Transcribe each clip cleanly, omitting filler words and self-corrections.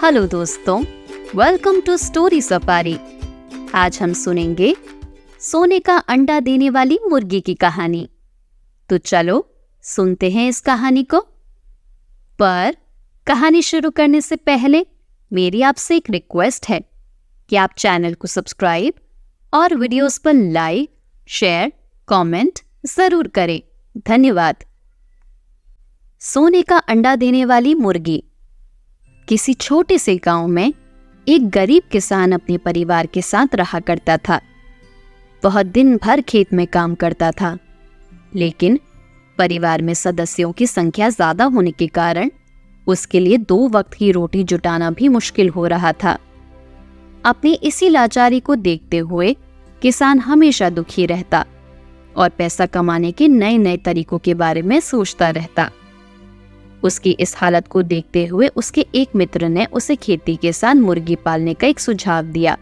Hello दोस्तों, welcome to story safari. आज हम सुनेंगे सोने का अंडा देने वाली मुर्गी की कहानी। तो चलो सुनते हैं इस कहानी को। पर कहानी शुरू करने से पहले मेरी आपसे एक रिक्वेस्ट है कि आप चैनल को सब्सक्राइब और वीडियोस पर लाइक, शेयर, कमेंट जरूर करें। धन्यवाद। सोने का अंडा देने वाली मुर्गी। किसी छोटे से गांव में एक गरीब किसान अपने परिवार के साथ रहा करता था। वह दिन भर खेत में काम करता था, लेकिन परिवार में सदस्यों की संख्या ज्यादा होने के कारण उसके लिए 2 वक्त की रोटी जुटाना भी मुश्किल हो रहा था। अपनी इसी लाचारी को देखते हुए किसान हमेशा दुखी रहता और पैसा कमाने के नए नए तरीकों के बारे में सोचता रहता। उसकी इस हालत को देखते हुए उसके एक मित्र ने उसे खेती के साथ मुर्गी पालने का एक सुझाव दिया।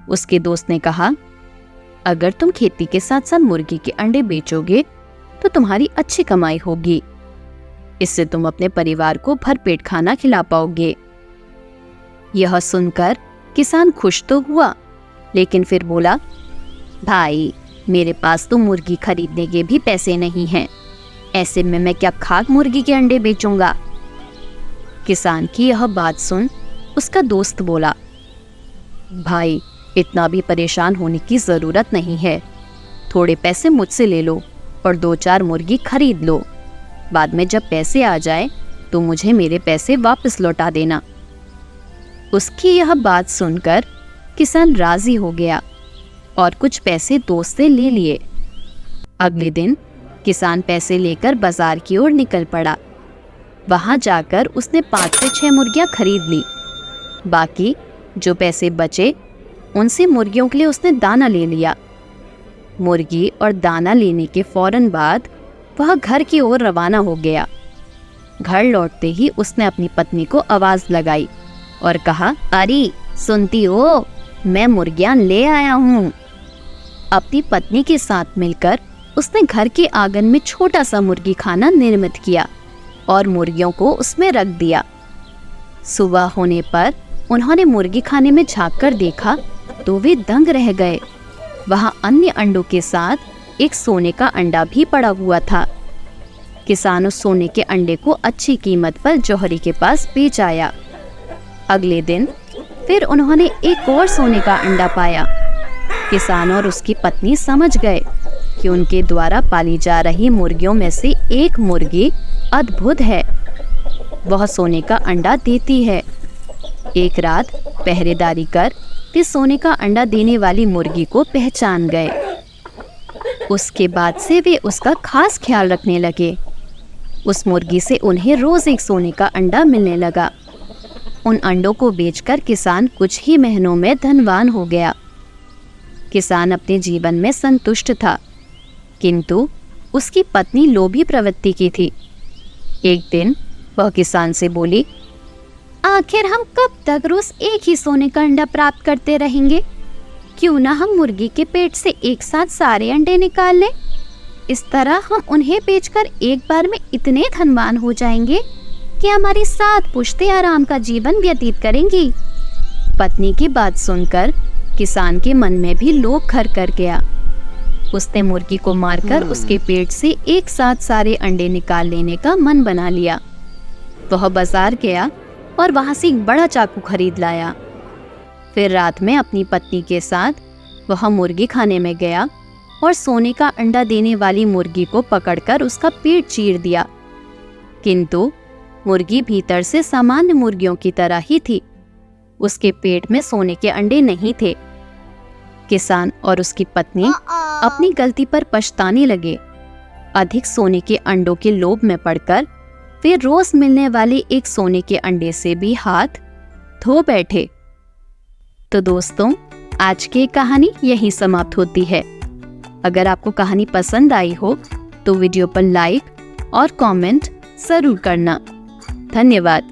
उसके दोस्त ने कहा, अगर तुम खेती के साथ साथ मुर्गी के अंडे बेचोगे तो तुम्हारी अच्छी कमाई होगी। इससे तुम अपने परिवार को भरपेट खाना खिला पाओगे। यह सुनकर किसान खुश तो हुआ, लेकिन फिर बोला, भाई, मेरे पास तो मुर्गी खरीदने के भी पैसे नहीं हैं। ऐसे में मैं क्या खाक मुर्गी के अंडे बेचूंगा। किसान की यह बात सुन उसका दोस्त बोला, भाई, इतना भी परेशान होने की जरूरत नहीं है। थोड़े पैसे मुझसे ले लो और 2-4 मुर्गी खरीद लो। बाद में जब पैसे आ जाए तो मुझे मेरे पैसे वापस लौटा देना। उसकी यह बात सुनकर किसान राजी हो गया और कुछ पैसे दोस्त से ले लिए। अगले दिन किसान पैसे लेकर बाजार की ओर निकल पड़ा। वहां जाकर उसने 5 से 6 मुर्गियां खरीद ली। बाकी जो पैसे बचे उनसे मुर्गियों के लिए उसने दाना ले लिया। मुर्गी और दाना लेने के फौरन बाद वह घर की ओर रवाना हो गया। घर लौटते ही उसने अपनी पत्नी को आवाज लगाई और कहा, अरे सुनती हो, मैं मुर्गियां ले आया हूँ। अपनी पत्नी के साथ मिलकर उसने घर के आंगन में छोटा सा मुर्गी खाना निर्मित किया और मुर्गियों को उसमें रख दिया। सुबह होने पर उन्होंने मुर्गी खाने में झांक कर देखा तो वे दंग रह गए। वहां अन्य अंडों के साथ एक सोने का अंडा भी पड़ा हुआ था। किसान उस सोने के अंडे को अच्छी कीमत पर जौहरी के पास बेच आया। अगले दिन फिर उन्होंने एक और सोने का अंडा पाया। किसान और उसकी पत्नी समझ गए कि उनके द्वारा पाली जा रही मुर्गियों में से एक मुर्गी अद्भुत है। वह सोने का अंडा देती है। एक रात पहरेदारी कर वे सोने का अंडा देने वाली मुर्गी को पहचान गए। उसके बाद से वे उसका खास ख्याल रखने लगे। उस मुर्गी से उन्हें रोज एक सोने का अंडा मिलने लगा। उन अंडों को बेचकर किसान कुछ ही महीनों में धनवान हो गया। किसान अपने जीवन में संतुष्ट था, किंतु उसकी पत्नी लोभी प्रवृत्ति की थी। एक दिन वह किसान से बोली, आखिर हम कब तक रोज एक ही सोने का अंडा प्राप्त करते रहेंगे? क्यों ना हम मुर्गी के पेट से एक साथ सारे अंडे निकाल लें। इस तरह हम उन्हें बेचकर एक बार में इतने धनवान हो जाएंगे कि हमारी 7 पुश्तें आराम का जीवन व्यतीत करेंगी। पत्नी की बात सुनकर किसान के मन में भी लोभ घर कर गया। उसने मुर्गी को मारकर उसके पेट से एक साथ सारे अंडे निकाल लेने का मन बना लिया। वह बाजार गया और वहां से एक बड़ा चाकू खरीद लाया। फिर रात में अपनी पत्नी के साथ वह मुर्गी खाने में गया और सोने का अंडा देने वाली मुर्गी को पकड़कर उसका पेट चीर दिया। किंतु मुर्गी भीतर से सामान्य मुर्गियों की तरह ही थी। उसके पेट में सोने के अंडे नहीं थे। किसान और उसकी पत्नी अपनी गलती पर पछताने लगे। अधिक सोने के अंडों के लोभ में पड़कर वे रोज मिलने वाले एक सोने के अंडे से भी हाथ धो बैठे। तो दोस्तों, आज की कहानी यहीं समाप्त होती है। अगर आपको कहानी पसंद आई हो तो वीडियो पर लाइक और कमेंट जरूर करना। धन्यवाद।